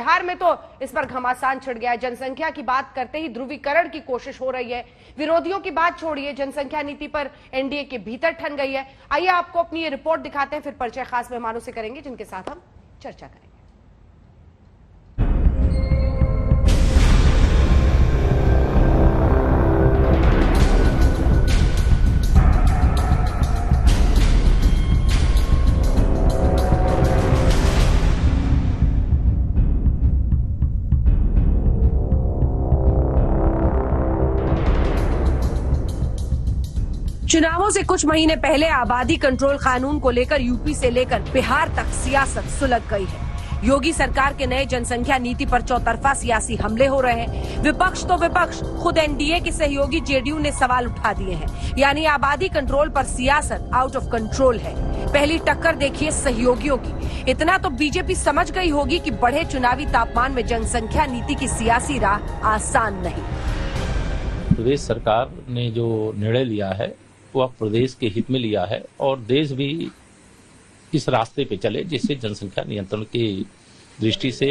बिहार में तो इस पर घमासान छिड़ गया है। जनसंख्या की बात करते ही ध्रुवीकरण की कोशिश हो रही है। विरोधियों की बात छोड़िए, जनसंख्या नीति पर एनडीए के भीतर ठन गई है। आइए आपको अपनी ये रिपोर्ट दिखाते हैं, फिर परिचय खास मेहमानों से करेंगे जिनके साथ हम चर्चा करेंगे। चुनावों से कुछ महीने पहले आबादी कंट्रोल कानून को लेकर यूपी से लेकर बिहार तक सियासत सुलग गई है। योगी सरकार के नए जनसंख्या नीति पर चौतरफा सियासी हमले हो रहे हैं। विपक्ष तो विपक्ष, खुद एनडीए के सहयोगी जेडीयू ने सवाल उठा दिए हैं। यानी आबादी कंट्रोल पर सियासत आउट ऑफ कंट्रोल है। पहली टक्कर देखिए सहयोगियों की। इतना तो बीजेपी समझ गई होगी कि बढ़े चुनावी तापमान में जनसंख्या नीति की सियासी राह आसान नहीं। प्रदेश सरकार ने जो निर्णय लिया है वह प्रदेश के हित में लिया है और देश भी इस रास्ते पे चले जिससे जनसंख्या नियंत्रण की दृष्टि से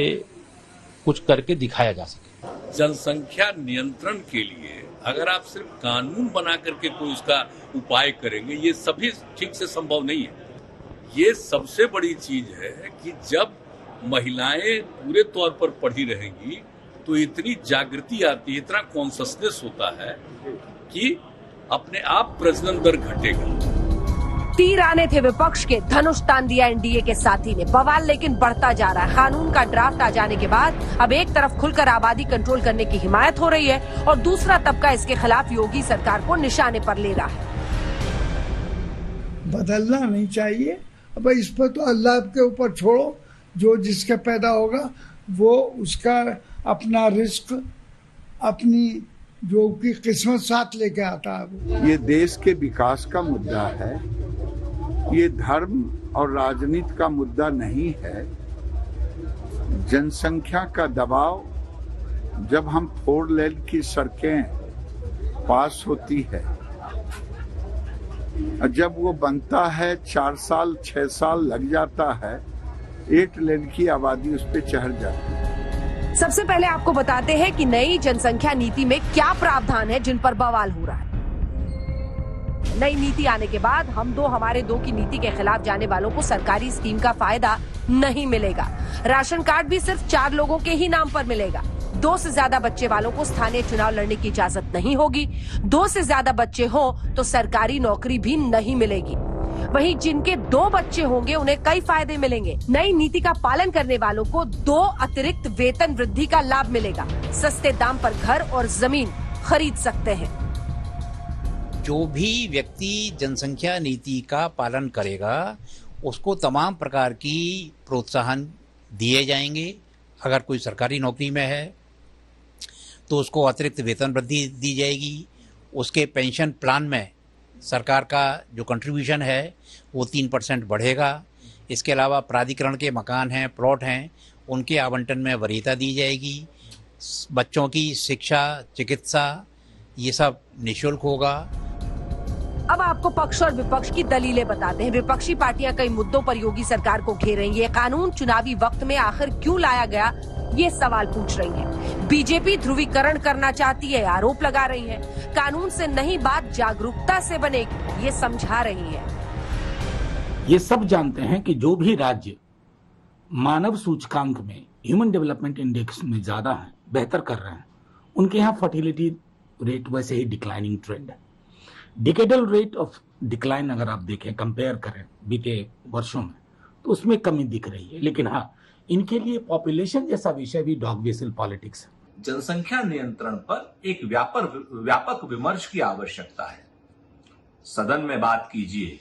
कुछ करके दिखाया जा सके। जनसंख्या नियंत्रण के लिए अगर आप सिर्फ कानून बना करके कोई उसका उपाय करेंगे, ये सभी ठीक से संभव नहीं है। ये सबसे बड़ी चीज है कि जब महिलाएं पूरे तौर पर पढ़ी रहेंगी तो इतनी जागृति आती है, इतना कॉन्शसनेस होता है कि अपने आप प्रजनन दर घटेगा। तीर आने थे विपक्ष के, धनुष तान दिया एनडीए के साथी ने। बवाल लेकिन बढ़ता जा रहा है। कानून का ड्राफ्ट आ जाने के बाद अब एक तरफ खुलकर आबादी कंट्रोल करने की हिमायत हो रही है और दूसरा तबका इसके खिलाफ योगी सरकार को निशाने पर ले रहा है। बदलना नहीं चाहिए। अब इस पर तो अल्लाह के ऊपर छोड़ो, जो जिसके पैदा होगा वो उसका अपना रिस्क, अपनी जो की किस्मत साथ लेके आता है। ये देश के विकास का मुद्दा है, ये धर्म और राजनीति का मुद्दा नहीं है। जनसंख्या का दबाव, जब हम 4 लेन की सड़कें पास होती है, जब वो बनता है 4 साल 6 साल लग जाता है, 8 लेन की आबादी उस पर चढ़ जाती है। सबसे पहले आपको बताते हैं कि नई जनसंख्या नीति में क्या प्रावधान है जिन पर बवाल हो रहा है। नई नीति आने के बाद हम दो हमारे दो की नीति के खिलाफ जाने वालों को सरकारी स्कीम का फायदा नहीं मिलेगा। राशन कार्ड भी सिर्फ 4 लोगों के ही नाम पर मिलेगा। 2 से ज्यादा बच्चे वालों को स्थानीय चुनाव लड़ने की इजाजत नहीं होगी। 2 से ज्यादा बच्चे हो तो सरकारी नौकरी भी नहीं मिलेगी। वहीं जिनके 2 बच्चे होंगे उन्हें कई फायदे मिलेंगे। नई नीति का पालन करने वालों को 2 अतिरिक्त वेतन वृद्धि का लाभ मिलेगा। सस्ते दाम पर घर और जमीन खरीद सकते हैं। जो भी व्यक्ति जनसंख्या नीति का पालन करेगा उसको तमाम प्रकार की प्रोत्साहन दिए जाएंगे। अगर कोई सरकारी नौकरी में है तो उसको अतिरिक्त वेतन वृद्धि दी जाएगी। उसके पेंशन प्लान में सरकार का जो कंट्रीब्यूशन है वो 3% बढ़ेगा। इसके अलावा प्राधिकरण के मकान हैं, प्लॉट हैं, उनके आवंटन में वरीयता दी जाएगी। बच्चों की शिक्षा, चिकित्सा, ये सब निःशुल्क होगा। अब आपको पक्ष और विपक्ष की दलीलें बताते हैं। विपक्षी पार्टियां कई मुद्दों पर योगी सरकार को घेर रही हैं। ये कानून चुनावी वक्त में आखिर क्यों लाया गया, ये सवाल पूछ रही है। बीजेपी ध्रुवीकरण करना चाहती है, आरोप लगा रही है। कानून से नहीं, बात जागरूकता से बनेगी, ये समझा रही है। ये सब जानते हैं कि जो भी राज्य मानव सूचकांक में, ह्यूमन डेवलपमेंट इंडेक्स में ज्यादा है, बेहतर कर रहे हैं, उनके यहाँ फर्टिलिटी रेट वैसे ही डिक्लाइनिंग ट्रेंड है। डिकेडल रेट ऑफ डिक्लाइन अगर आप देखें, कंपेयर करें बीते वर्षों में, तो उसमें कमी दिख रही है। लेकिन हाँ, इनके लिए पॉपुलेशन जैसा विषय भी डॉग व्हिसल पॉलिटिक्स है। जनसंख्या नियंत्रण पर एक व्यापक विमर्श की आवश्यकता है। सदन में बात कीजिए,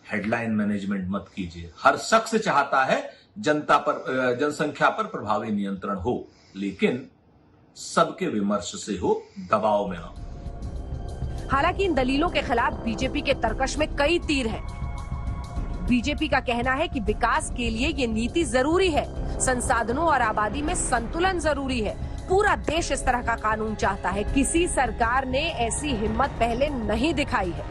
हेडलाइन मैनेजमेंट मत कीजिए। हर शख्स चाहता है जनसंख्या पर प्रभावी नियंत्रण हो, लेकिन सबके विमर्श से हो, दबाव में हो। हालांकि इन दलीलों के खिलाफ बीजेपी के तर्कश में कई तीर हैं। बीजेपी का कहना है कि विकास के लिए ये नीति जरूरी है, संसाधनों और आबादी में संतुलन जरूरी है। पूरा देश इस तरह का कानून चाहता है। किसी सरकार ने ऐसी हिम्मत पहले नहीं दिखाई है।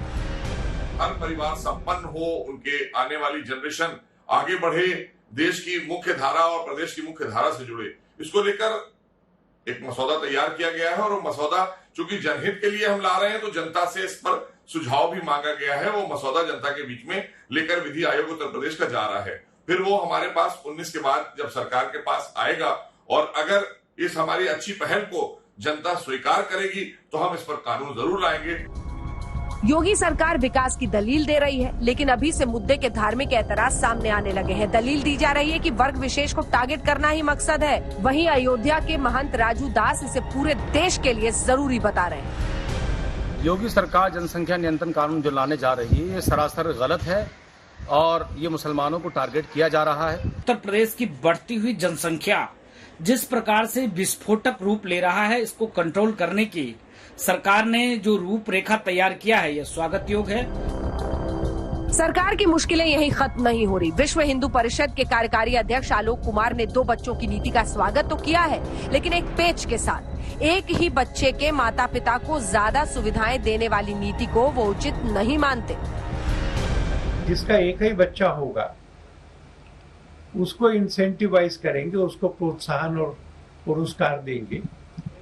हर परिवार संपन्न हो, उनके आने वाली जनरेशन आगे बढ़े, देश की मुख्य धारा और प्रदेश की मुख्य धारा से जुड़े, इसको लेकर एक मसौदा तैयार किया गया है। और वो मसौदा चूंकि जनहित के लिए हम ला रहे हैं तो जनता से इस पर सुझाव भी मांगा गया है। वो मसौदा जनता के बीच में लेकर विधि आयोग उत्तर प्रदेश का जा रहा है। फिर वो हमारे पास 19 के बाद जब सरकार के पास आएगा और अगर इस हमारी अच्छी पहल को जनता स्वीकार करेगी तो हम इस पर कानून जरूर लाएंगे। योगी सरकार विकास की दलील दे रही है, लेकिन अभी से मुद्दे के धार्मिक एतराज सामने आने लगे हैं। दलील दी जा रही है कि वर्ग विशेष को टारगेट करना ही मकसद है। वहीं अयोध्या के महंत राजू दास इसे पूरे देश के लिए जरूरी बता रहे हैं। योगी सरकार जनसंख्या नियंत्रण कानून जो लाने जा रही है ये सरासर गलत है और ये मुसलमानों को टारगेट किया जा रहा है। उत्तर प्रदेश की बढ़ती हुई जनसंख्या जिस प्रकार से विस्फोटक रूप ले रहा है, इसको कंट्रोल करने की सरकार ने जो रूपरेखा तैयार किया है यह स्वागत योग्य है। सरकार की मुश्किलें यहीं खत्म नहीं हो रही। विश्व हिंदू परिषद के कार्यकारी अध्यक्ष आलोक कुमार ने 2 बच्चों की नीति का स्वागत तो किया है, लेकिन एक पेच के साथ। एक ही बच्चे के माता पिता को ज्यादा सुविधाएं देने वाली नीति को वो उचित नहीं मानते। जिसका एक ही बच्चा होगा उसको इंसेंटिवाइज करेंगे, उसको प्रोत्साहन और पुरस्कार देंगे,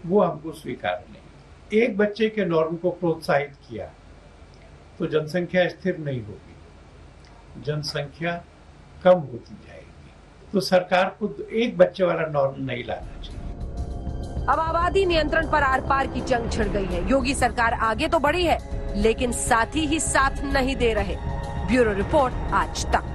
वो हमको स्वीकार नहीं। एक बच्चे के नॉर्म को प्रोत्साहित किया तो जनसंख्या स्थिर नहीं होगी, जनसंख्या कम होती जाएगी। तो सरकार को एक बच्चे वाला नॉर्म नहीं लाना चाहिए। अब आबादी नियंत्रण पर आर पार की जंग छिड़ गई है। योगी सरकार आगे तो बढ़ी है, लेकिन साथी ही साथ नहीं दे रहे। ब्यूरो रिपोर्ट, आज तक।